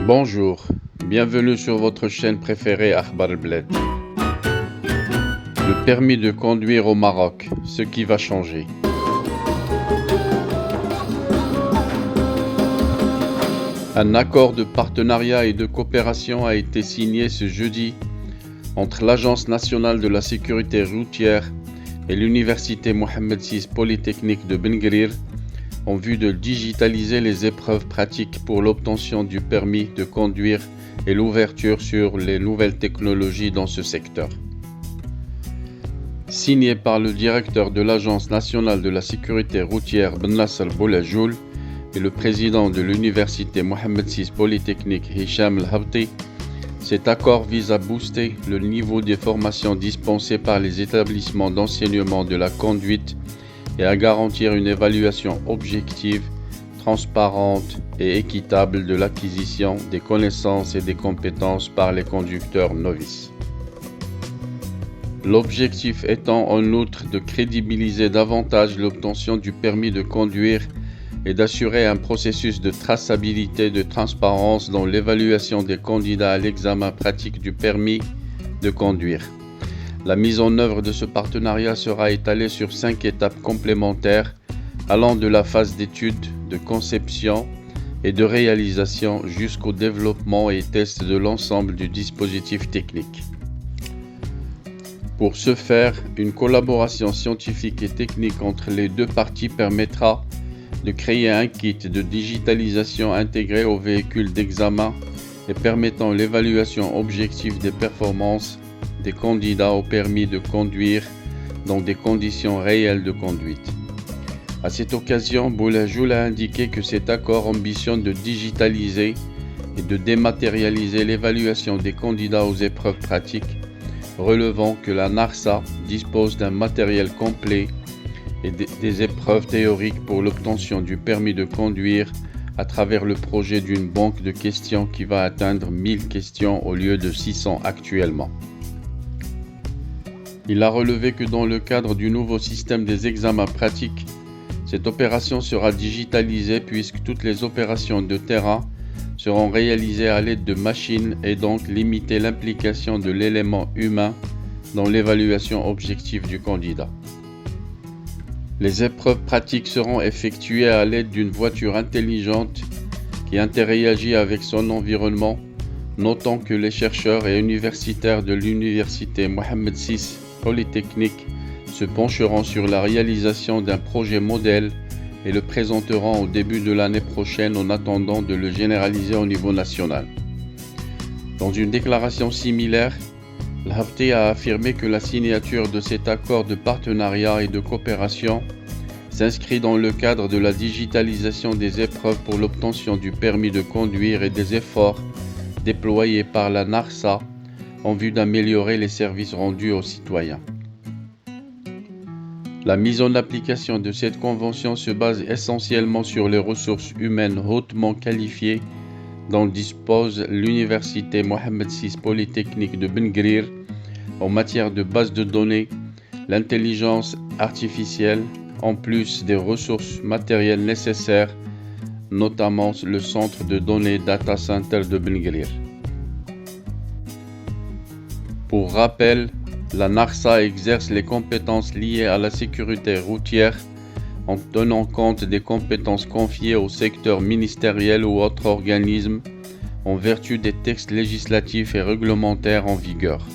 Bonjour, bienvenue sur votre chaîne préférée Akhbar El-Bled. Le permis de conduire au Maroc, ce qui va changer. Un accord de partenariat et de coopération a été signé ce jeudi entre l'Agence nationale de la sécurité routière et l'Université Mohammed VI Polytechnique de Ben Guerir en vue de digitaliser les épreuves pratiques pour l'obtention du permis de conduire et l'ouverture sur les nouvelles technologies dans ce secteur. Signé par le directeur de l'Agence nationale de la sécurité routière Ben Nasser Boulajoul et le président de l'Université Mohammed VI Polytechnique Hicham El-Habti, cet accord vise à booster le niveau des formations dispensées par les établissements d'enseignement de la conduite et à garantir une évaluation objective, transparente et équitable de l'acquisition des connaissances et des compétences par les conducteurs novices. L'objectif étant en outre de crédibiliser davantage l'obtention du permis de conduire et d'assurer un processus de traçabilité et de transparence dans l'évaluation des candidats à l'examen pratique du permis de conduire. La mise en œuvre de ce partenariat sera étalée sur 5 étapes complémentaires allant de la phase d'étude, de conception et de réalisation jusqu'au développement et test de l'ensemble du dispositif technique. Pour ce faire, une collaboration scientifique et technique entre les deux parties permettra de créer un kit de digitalisation intégré au véhicule d'examen et permettant l'évaluation objective des performances des candidats au permis de conduire dans des conditions réelles de conduite. À cette occasion, Boulajoul a indiqué que cet accord ambitionne de digitaliser et de dématérialiser l'évaluation des candidats aux épreuves pratiques, relevant que la NARSA dispose d'un matériel complet et des épreuves théoriques pour l'obtention du permis de conduire à travers le projet d'une banque de questions qui va atteindre 1000 questions au lieu de 600 actuellement. Il a relevé que dans le cadre du nouveau système des examens pratiques, cette opération sera digitalisée puisque toutes les opérations de terrain seront réalisées à l'aide de machines et donc limiter l'implication de l'élément humain dans l'évaluation objective du candidat. Les épreuves pratiques seront effectuées à l'aide d'une voiture intelligente qui interagit avec son environnement, notant que les chercheurs et universitaires de l'Université Mohammed VI Polytechnique se pencheront sur la réalisation d'un projet modèle et le présenteront au début de l'année prochaine en attendant de le généraliser au niveau national. Dans une déclaration similaire, El-Habti a affirmé que la signature de cet accord de partenariat et de coopération s'inscrit dans le cadre de la digitalisation des épreuves pour l'obtention du permis de conduire et des efforts déployés par la NARSA en vue d'améliorer les services rendus aux citoyens. La mise en application de cette convention se base essentiellement sur les ressources humaines hautement qualifiées dont dispose l'Université Mohammed VI Polytechnique de Ben Guerir en matière de base de données, l'intelligence artificielle, en plus des ressources matérielles nécessaires, notamment le centre de données Data Center de Ben Guerir. Pour rappel, la NARSA exerce les compétences liées à la sécurité routière en tenant compte des compétences confiées au secteur ministériel ou autres organismes en vertu des textes législatifs et réglementaires en vigueur.